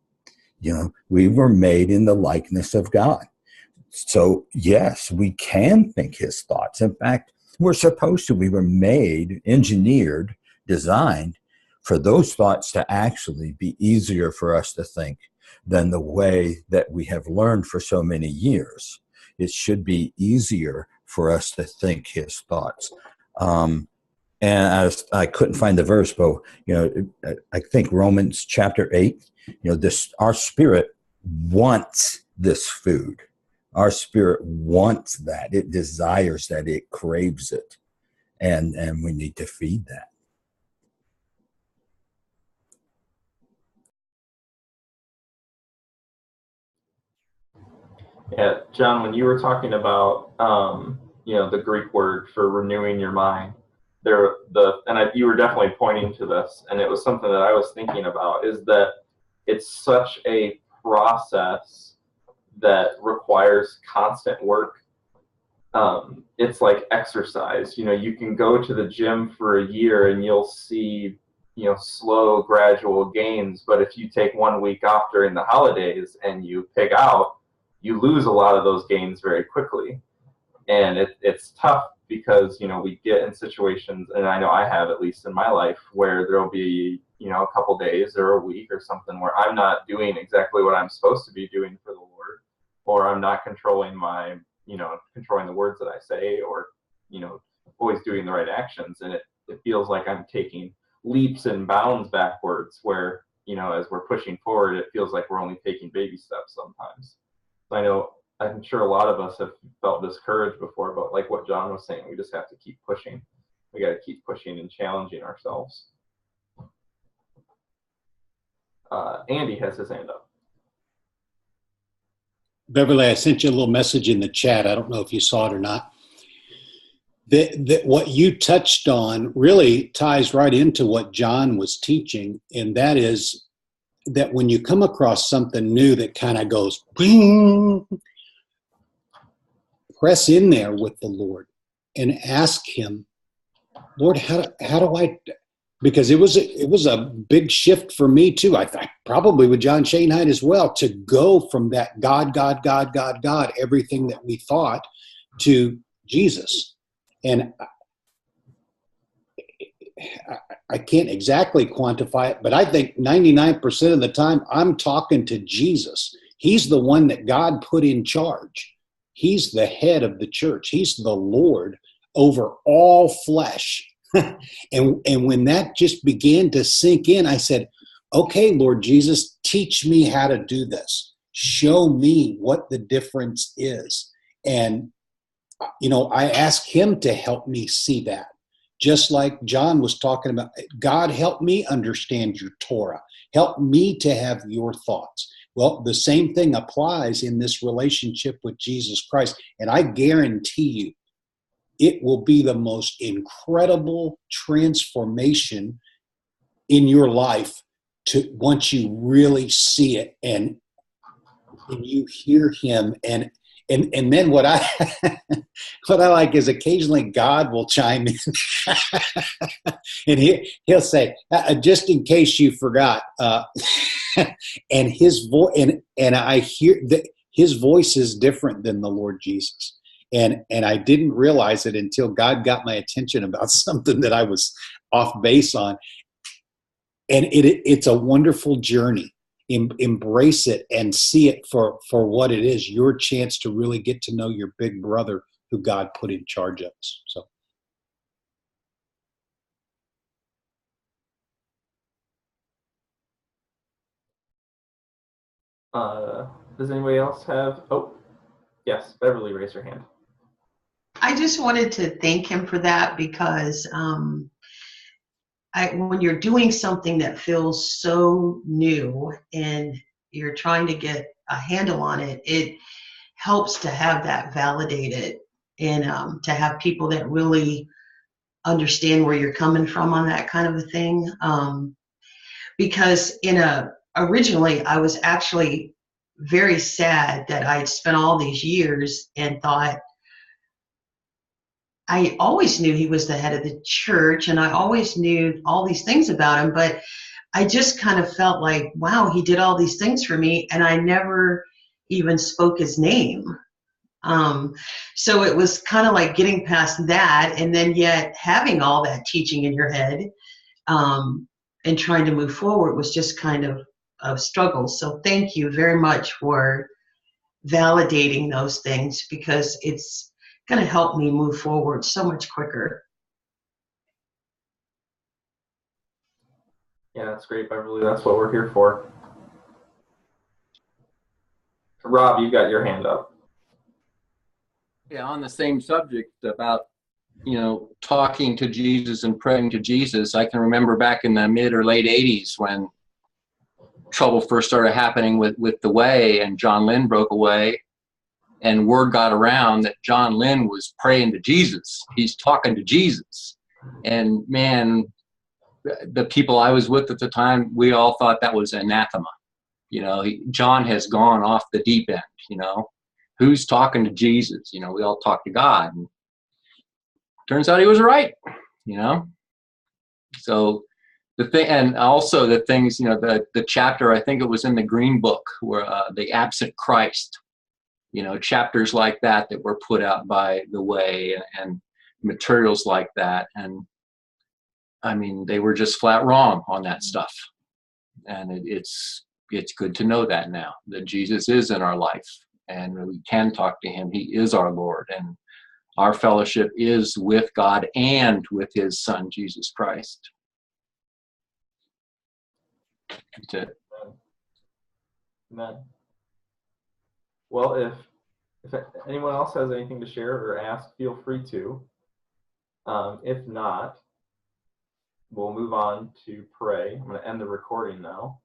We were made in the likeness of God. So yes, we can think his thoughts. In fact, we're supposed to. We were made, engineered, designed for those thoughts to actually be easier for us to think than the way that we have learned for so many years. It should be easier for us to think his thoughts. And I couldn't find the verse, but I think Romans chapter 8. Our spirit wants this food. Our spirit wants that. It desires that. It craves it, and we need to feed that.
Yeah, John, when you were talking about the Greek word for renewing your mind, you were definitely pointing to this, and it was something that I was thinking about, is that it's such a process that requires constant work. It's like exercise. You can go to the gym for a year and you'll see slow, gradual gains, but if you take 1 week off during the holidays and you pig out, you lose a lot of those gains very quickly. And it's tough because, we get in situations, and I know I have, at least in my life, where there'll be, a couple days or a week or something where I'm not doing exactly what I'm supposed to be doing for the Lord, or I'm not controlling controlling the words that I say, or, always doing the right actions. And it feels like I'm taking leaps and bounds backwards where, as we're pushing forward, it feels like we're only taking baby steps sometimes. I'm sure a lot of us have felt discouraged before, but like what John was saying, we just have to keep pushing. We got to keep pushing and challenging ourselves. Andy has his hand up.
Beverly, I sent you a little message in the chat. I don't know if you saw it or not. That what you touched on really ties right into what John was teaching, and that is that when you come across something new that kind of goes, bing, press in there with the Lord and ask him, Lord, how do I, because it was a big shift for me too. I probably with John Schoenheit as well, to go from that God, everything that we thought, to Jesus. And I can't exactly quantify it, but I think 99% of the time I'm talking to Jesus. He's the one that God put in charge. He's the head of the church. He's the Lord over all flesh. and when that just began to sink in, I said, okay, Lord Jesus, teach me how to do this. Show me what the difference is. And, I asked him to help me see that. Just like John was talking about, God, help me understand your Torah. Help me to have your thoughts. Well, the same thing applies in this relationship with Jesus Christ. And I guarantee you, it will be the most incredible transformation in your life once you really see it and you hear him. And then what I what I like is occasionally God will chime in and he'll say, just in case you forgot, and his voice and I hear that his voice is different than the Lord Jesus. And I didn't realize it until God got my attention about something that I was off base on. And it's a wonderful journey. Embrace it and see it for what it is, your chance to really get to know your big brother who God put in charge of us. So.
Does anybody else have? Oh, yes, Beverly, raise your hand.
I just wanted to thank him for that because when you're doing something that feels so new and you're trying to get a handle on it, it helps to have that validated and to have people that really understand where you're coming from on that kind of a thing. Because originally I was actually very sad that I'd spent all these years and thought, I always knew he was the head of the church and I always knew all these things about him, but I just kind of felt like, wow, he did all these things for me and I never even spoke his name. So it was kind of like getting past that and then yet having all that teaching in your head and trying to move forward was just kind of a struggle. So thank you very much for validating those things because it's going to help me move forward so much quicker.
Yeah, that's great, Beverly. That's what we're here for. Rob, you got your hand up.
Yeah, on the same subject about, talking to Jesus and praying to Jesus, I can remember back in the mid or late 80s when trouble first started happening with the Way and John Lynn broke away and word got around that John Lynn was praying to Jesus. He's talking to Jesus. And man, the people I was with at the time, we all thought that was anathema. John has gone off the deep end, Who's talking to Jesus? We all talk to God. And turns out he was right, So the thing, and also the things, the chapter, I think it was in the Green Book, where the absent Christ, chapters like that were put out by the Way and materials like that. And I mean, they were just flat wrong on that stuff. And it's good to know that now, that Jesus is in our life and we can talk to him. He is our Lord. And our fellowship is with God and with his son, Jesus Christ. That's it.
Amen. Well, if anyone else has anything to share or ask, feel free to. If not, we'll move on to pray. I'm going to end the recording now.